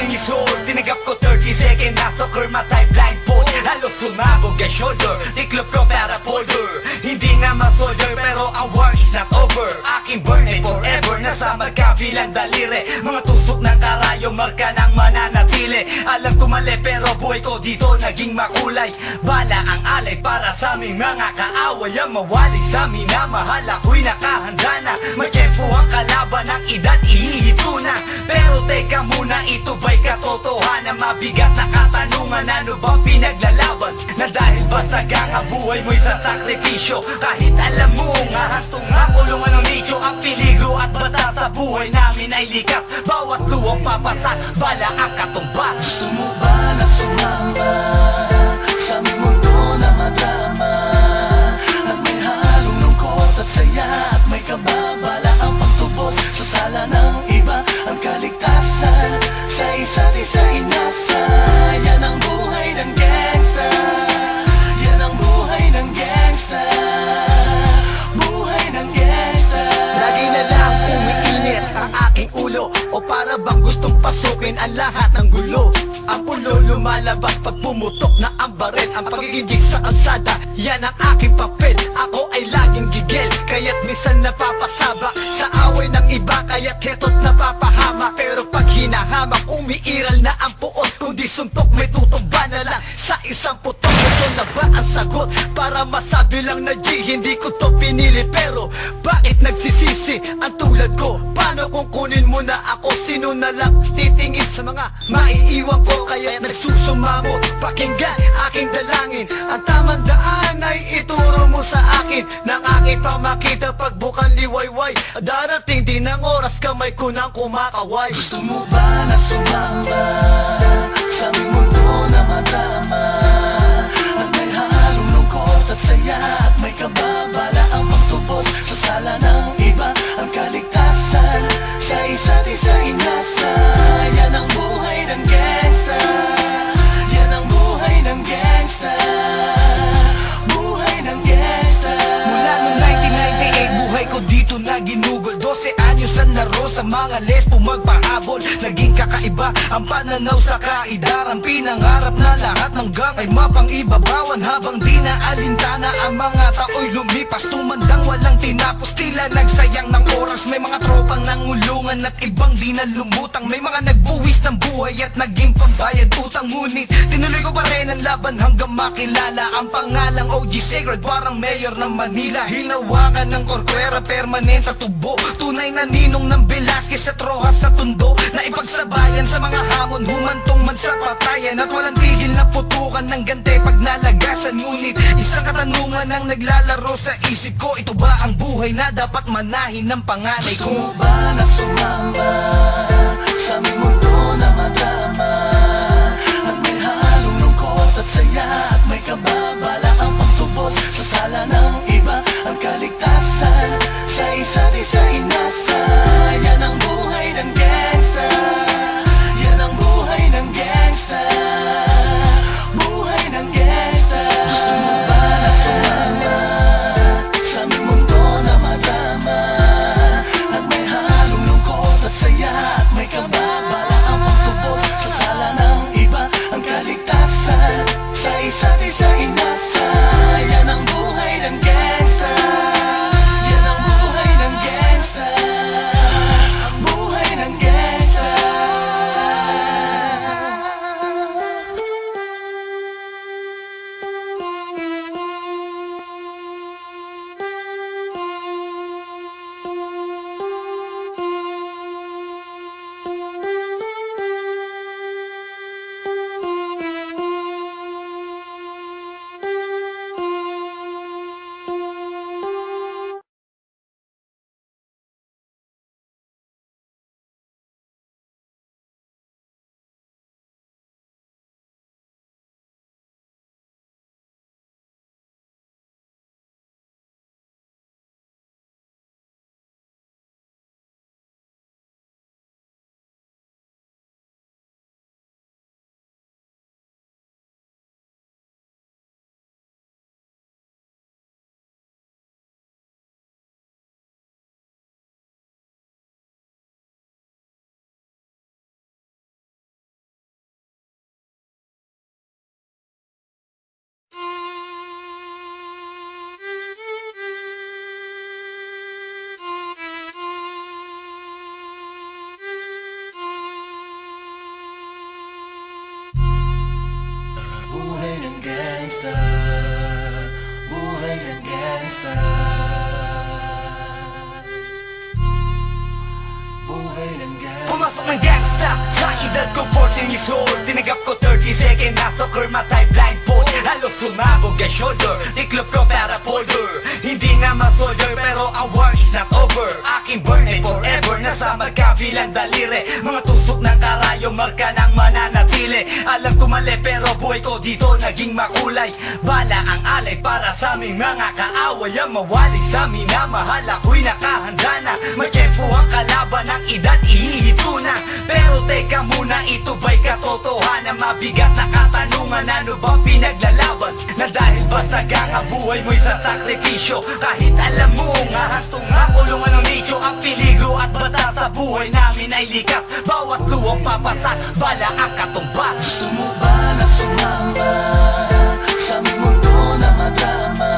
feeling is whole. Tinagap ko 30 second na soccer matay blindfold. Halos sumabog ang shoulder, tiklop ko para folder. Hindi nga soldier pero ang war is not over. Aking burn ay forever, nasa magkabilang daliri. Mga tusok ng karayo, marka ng mananatili. Alam ko mali pero buhay ko dito naging makulay. Bala ang alay para sa aming mga kaaway. Ang mawali sa minamahal, ako'y nakahanda na. May tempo ang kalaban ng edad, ihihito na. Pero teka muna, ito ba'y katotohanan? Mabigat na katanungan, ano ba pinaglalaban? Na dahil basag ang buhay mo'y sa sakripisyo. Kahit alam mo nga hastong ang kulungan ng nicho. Ang peligro at bata sa buhay namin ay likas. Bawat luwang papasak, bala ang katumbas. Gusto mo ba na sumama sa aming mundo na madrama? At may halong lungkot at saya, at may kababala ang pagtubos sa sala ng iba. Ang kaligtasan sa isa't isa inasa. Yan ang buhay ng gangsta. Yan ang buhay ng gangsta. Buhay ng gangsta. Lagi na lang umiinit ang aking ulo, o para bang gustong pasukin ang lahat ng gulo. Ang pulo lumalabas pag pumutok na ang baril. Ang pagiging sa kalsada, yan ang aking papel. Ako ay laging gigil, kaya't minsan napapasaba sa away ng iba, kaya't heto't napapahama. Pero pag hinahamak, umiiral na ang puot. Kundi suntok may tutumba na lang sa isang putok. Ito na ba ang sagot? Para masabi lang na G, hindi ko to pinili. Pero bakit nagsisisi ang tulad ko? Paano kung kunin mo na ako? Sino na lang titingin sa mga maiiwan ko? Kaya nagsusumamo, pakinggan aking dalangin. Ang tamang daan ay ituro mo sa akin. Nang aking pamakita pagbukan liwayway. Darating din ang oras kamay ko nang kumakaway. Gusto mo ba na sumama sa aming mundo na madrama? At may halong lungkot at saya, at may kababala ang pagtubos sa sala ng iba. Ang kaligtasan sa isa't isa inasa. Yan ang buhay ng gangsta. Yan ang buhay ng gangsta. Buhay ng gangsta. Mula noong 1998, buhay ko dito na ginugol. 12 anyos ang laro sa mga lesbo magpahabol. Naging kakaiba ang pananaw sa kaidaran. Pinangarap na lahat ng gang ay mapang-ibabawan. Habang di na alintana ang mga tao'y lumipas. Tumandang walang tinapos, tila nagsayang ng oras. May mga tropang nangulungan at ibang di na lumutang. May mga nagbuwis ng buhay at naging pambayad utang. Ngunit tinuloy ko pa rin ang laban hanggang makilala ang pangalang OG Sacred, parang mayor ng Manila. Hinawakan ng Corcuera, permanente tubo. Tunay na ninong ng Velasquez at Rojas sa tundo. Na ipagsabayan sa mga hamon, humantong man sa patayan. At walang tigil na putukan ng gante pag nalagasan. Ngunit isang katanungan ang naglalaro sa isip ko. Ito ba ang buhay na dapat manahin ng panganay Gusto ko? mo ba na sumama sa aming mundo na madrama? At may halong lungkot at saya, at may kababala ang pagtubos sa sala ng iba. Ang kaligtasan sa isa't isa inasa. Yan ang buhay ng gangsta. Yan ang buhay ng gangsta. Buhay ng gangsta. Gusto mo ba na sumama sa aming mundo na madrama? At may halong lungkot at saya, at may kababala ang pagtubos sa sala ng iba. Ang kaligtasan sa isa't isa inasa. Yan ang buhay ng gangsta. Yan ang buhay ng gangsta. Buhay ng gangsta. years old, tinagap ko 30 second na soccer, matay blindfold. Halos sumabog ang shoulder, tiklop ko para folder. Hindi nga ma-soldier pero ang war is not over. Aking burn ay forever, nasa magkabilang daliri. Mga tusok ng karayo, marka ng mananatili. Alam ko mali pero buhay ko dito naging makulay. Bala ang alay para sa aming mga kaaway. Ang mawali sa minamahal, ako'y nakahanda na. May tempo ang kalaban ng edad, ihihito na. Pero teka muna, ito ba'y katotohanan? Mabigat na katanungan, ano ba pinaglalaban? Na dahil basag ang buhay mo'y sa sakripisyo. Kahit alam mo, ngahas tungakulungan ng nicho. Ang peligro at bata sa buhay namin ay likas. Bawat luwang papasak, bala ang katumbas. Gusto mo ba na sumama sa aming mundo na madrama?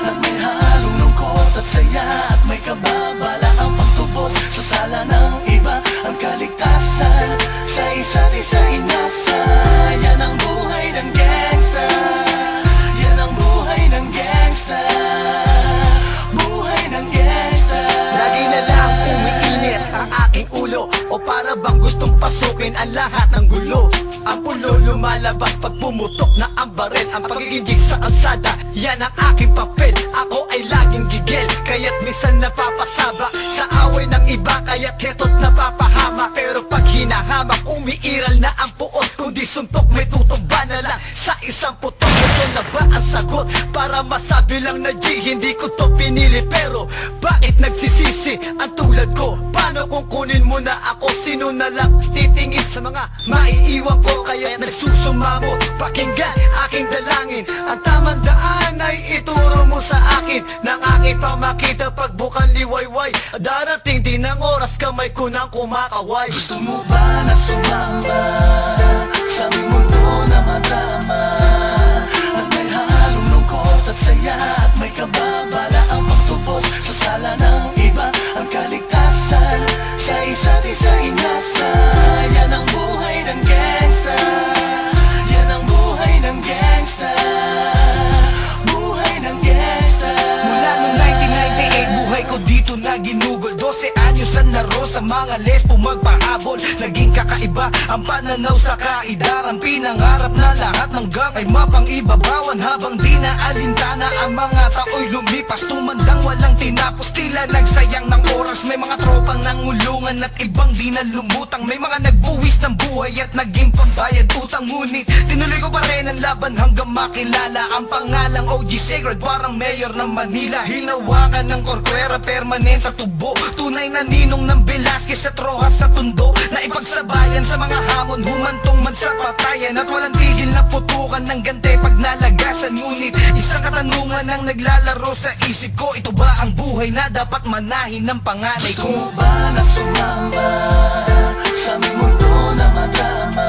At may halong lungkot at saya, at may kababala ang pagtubos sa sala ng iba. Ang kaligtasan sa isa't isa inasa. Yan ang buhay ng gangsta. Yan ang buhay ng gangsta. Buhay ng gangsta. Lagi na lang umiinit ang aking ulo, o para bang gustong pasukin ang lahat ng gulo. Ang pulo lumalabas pag pumutok na ang baril. Ang pagiging jig sa kalsada, yan ang aking papel. Ako ay laging gigil, kaya't minsan napapasaba sa away ng iba, kaya't heto't napapahama. Pero pag hinahamak, umiiral na ang puot. Kundi suntok, may tutumba na lang sa isang putok. Ito na ba ang sagot? Para masabi lang na G, hindi ko to pinili. Pero bakit nagsisisi ang tulad ko? Paano kung kunin mo na ako? Sino na lang titingin sa mga maiiwan ko? Kaya nagsusumamo, pakinggan aking dalangin. Ang tamang daan ay ituro mo sa akin. Nang aking pamakita pagbukan liwayway. Darating din ang oras, kamay ko nang kumakaway. Gusto mo ba na sumama sa aming mundo na madrama? At may halong lungkot at saya, at may kababala ang pagtubos sa sala ng iba. Ang kaligtasan sa isa't isa inasa. Yan ang buhay ng gangsta. Yan ang buhay ng gangsta. Buhay ng gangsta. Mula noong 1998, buhay ko dito na ginugol. 12 anyos ang laro sa mga lesbo magpahabol. Naging kakaiba ang pananaw sa kaidaran. Pinangarap na lahat ng gang ay mapang-ibabawan. Habang di na alintana ang mga tao'y lumipas, tumandang walang tinapos, tila nagsayang ng oras. May mga tropang nangulungan at ibang di na lumutang. May mga nagbuwis ng buhay at naging pambayad utang. Ngunit tinuloy ko pa rin ang laban hanggang makilala ang pangalang OG Sacred, parang mayor ng Manila. Hinawakan ng korkwera, permanent at tubo. Tunay na ninong ng Velasquez at Rojas sa tundo. Na ipagsabayan sa mga hamon, humantong man sa patayan. At walang tigil na putukan ng gante pag nalagasan. Ngunit isang katanungan ang naglalaro sa isip ko. Ito ba ang buhay na dapat manahin ng panganay Gusto ko? mo ba na sumama sa aming mundo na madrama?